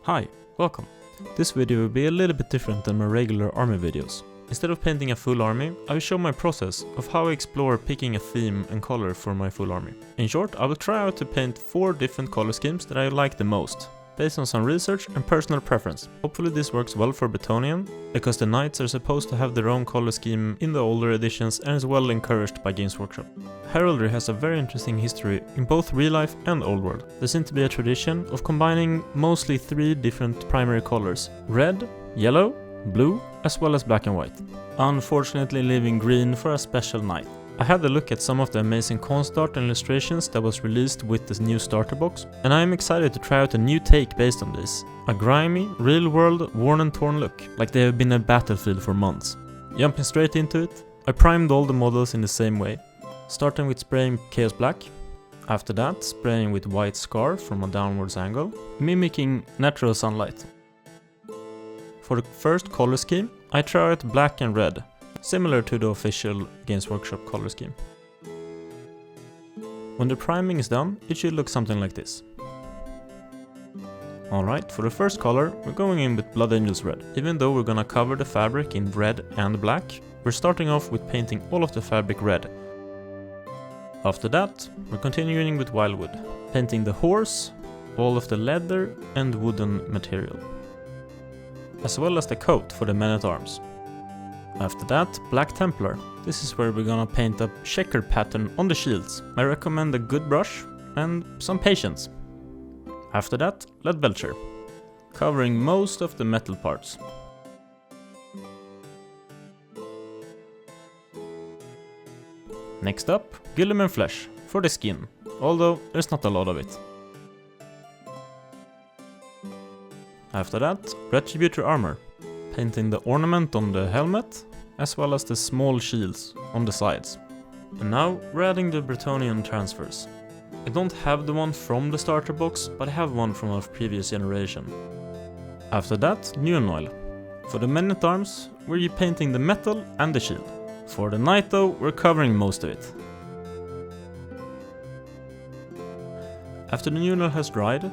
Hi, welcome. This video will be a little bit different than my regular army videos. Instead of painting a full army, I will show my process of how I explore picking a theme and color for my full army. In short, I will try out to paint 4 different color schemes that I like the most, based on some research and personal preference. Hopefully this works well for Bretonnian, because the knights are supposed to have their own color scheme in the older editions and is well encouraged by Games Workshop. Heraldry has a very interesting history in both real life and old world. There seems to be a tradition of combining mostly 3 different primary colors: red, yellow, blue, as well as black and white. Unfortunately leaving green for a special knight. I had a look at some of the amazing concept art and illustrations that was released with this new starter box, and I am excited to try out a new take based on this. A grimy, real world, worn and torn look, like they have been a battlefield for months. Jumping straight into it, I primed all the models in the same way, starting with spraying Chaos Black, after that spraying with white scar from a downwards angle, mimicking natural sunlight. For the first color scheme, I try out black and red, similar to the official Games Workshop color scheme. When the priming is done, it should look something like this. Alright, for the first color, we're going in with Blood Angels Red. Even though we're gonna cover the fabric in red and black, we're starting off with painting all of the fabric red. After that, we're continuing with Wyldwood, painting the horse, all of the leather and wooden material, as well as the coat for the men-at-arms. After that, Black Templar. This is where we're gonna paint a checkered pattern on the shields. I recommend a good brush and some patience. After that, Leadbelcher, covering most of the metal parts. Next up, Guilliman Flesh for the skin, although there's not a lot of it. After that, Retributor armour, painting the ornament on the helmet, as well as the small shields on the sides. And now we're adding the Bretonnian Transfers. I don't have the one from the starter box, but I have one from a previous generation. After that, Nuln. For the men-at-arms, we're painting the metal and the shield. For the knight though, we're covering most of it. After the Nuln has dried,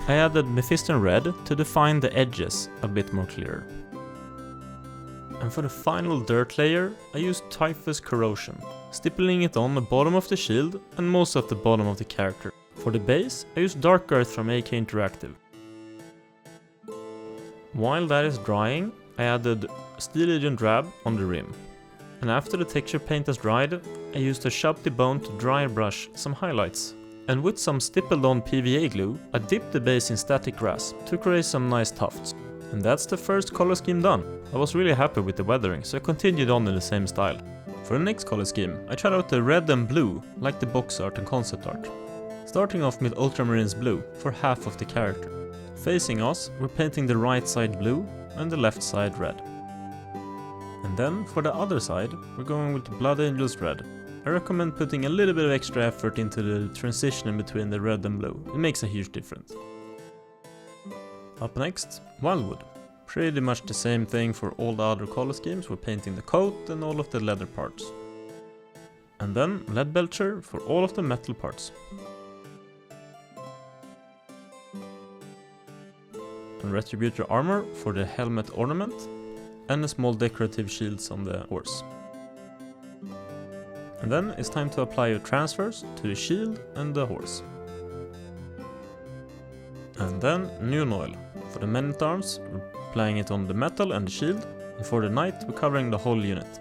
I added Mephiston red to define the edges a bit more clearer. And for the final dirt layer, I used Typhus corrosion, stippling it on the bottom of the shield and most of the bottom of the character. For the base, I used dark earth from AK Interactive. While that is drying, I added Steel Legion drab on the rim. And after the texture paint has dried, I used a Ushabti bone to dry brush some highlights. And with some stippled on PVA glue, I dipped the base in static grass to create some nice tufts. And that's the first color scheme done. I was really happy with the weathering, so I continued on in the same style. For the next color scheme, I tried out the red and blue, like the box art and concept art. Starting off with Ultramarines blue for half of the character. Facing us, we're painting the right side blue and the left side red. And then, for the other side, we're going with Blood Angels red. I recommend putting a little bit of extra effort into the transition in between the red and blue. It makes a huge difference. Up next, Wyldwood. Pretty much the same thing for all the other color schemes. We're painting the coat and all of the leather parts. And then Leadbelcher for all of the metal parts. And Retributor armor for the helmet ornament and the small decorative shields on the horse. And then it's time to apply your transfers to the shield and the horse. And then Nuln. For the men-at-arms, we're applying it on the metal and the shield, and for the knight, we're covering the whole unit.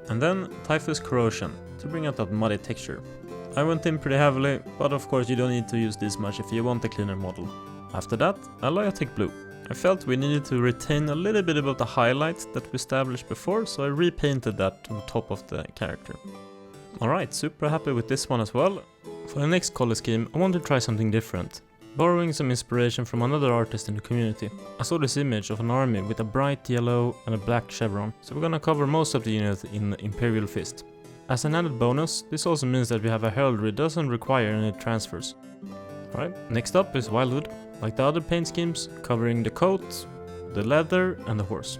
And then Typhus corrosion, to bring out that muddy texture. I went in pretty heavily, but of course you don't need to use this much if you want a cleaner model. After that, Alaitoc blue. I felt we needed to retain a little bit about the highlights that we established before, so I repainted that on top of the character. Alright, super happy with this one as well. For the next color scheme, I want to try something different. Borrowing some inspiration from another artist in the community. I saw this image of an army with a bright yellow and a black chevron, so we're gonna cover most of the unit in Imperial fist. As an added bonus, this also means that we have a heraldry that doesn't require any transfers. Alright, next up is Wyldwood, like the other paint schemes, covering the coat, the leather and the horse.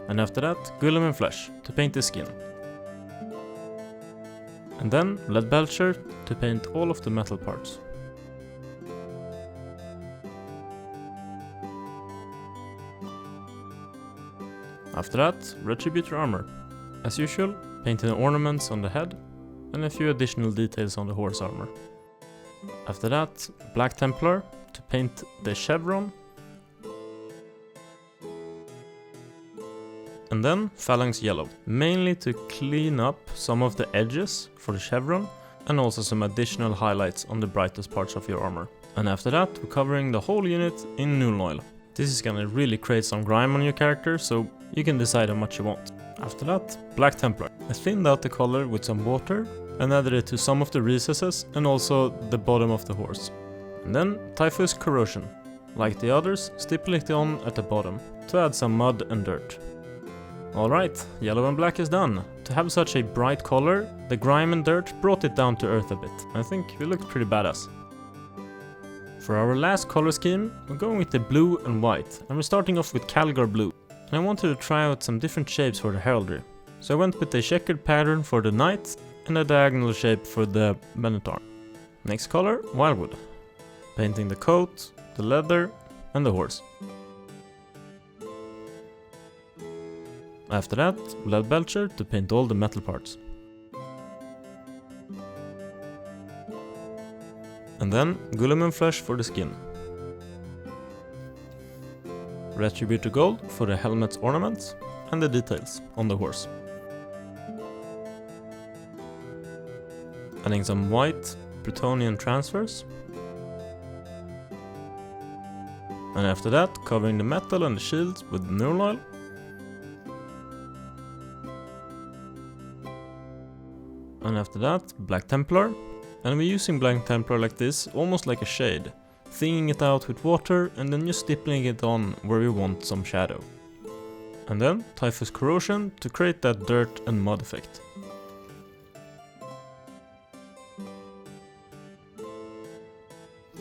And after that, Guilliman Flesh to paint the skin. And then Leadbelcher to paint all of the metal parts. After that, Retributor armour. As usual, painting the ornaments on the head and a few additional details on the horse armour. After that, Black Templar to paint the chevron. And then Phalanx yellow, mainly to clean up some of the edges for the chevron and also some additional highlights on the brightest parts of your armor. And after that, we're covering the whole unit in Nuln oil. This is gonna really create some grime on your character, so you can decide how much you want. After that, Black Templar. I thinned out the color with some water and added it to some of the recesses and also the bottom of the horse. And then Typhus corrosion. Like the others, stipulate on at the bottom to add some mud and dirt. Alright, yellow and black is done. To have such a bright color, the grime and dirt brought it down to earth a bit. I think it looked pretty badass. For our last color scheme, we're going with the blue and white, and we're starting off with Calgar blue. And I wanted to try out some different shapes for the heraldry. So I went with a checkered pattern for the knight and a diagonal shape for the Minotaur. Next color, Wyldwood. Painting the coat, the leather and the horse. After that, Leadbelcher to paint all the metal parts. And then Guilliman Flesh for the skin. Retributor gold for the helmet's ornaments and the details on the horse. Adding some white Bretonnian Transfers. And after that, covering the metal and the shields with Nuln oil. And after that, Black Templar. And we're using Black Templar like this, almost like a shade. Thinning it out with water and then just stippling it on where we want some shadow. And then Typhus corrosion to create that dirt and mud effect.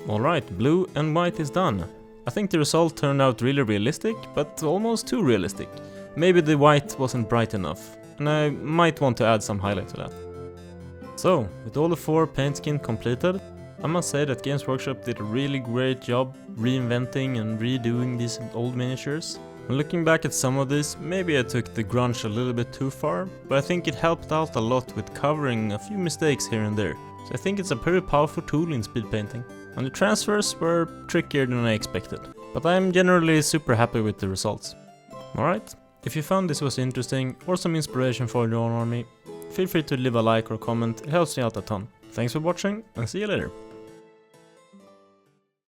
Alright, blue and white is done. I think the result turned out really realistic, but almost too realistic. Maybe the white wasn't bright enough, and I might want to add some highlight to that. So, with all the 4 paint schemes completed, I must say that Games Workshop did a really great job reinventing and redoing these old miniatures. When looking back at some of these, maybe I took the grunge a little bit too far, but I think it helped out a lot with covering a few mistakes here and there. So I think it's a pretty powerful tool in speed painting. And the transfers were trickier than I expected, but I'm generally super happy with the results. Alright, if you found this was interesting or some inspiration for your own army, feel free to leave a like or comment, it helps me out a ton. Thanks for watching and see you later.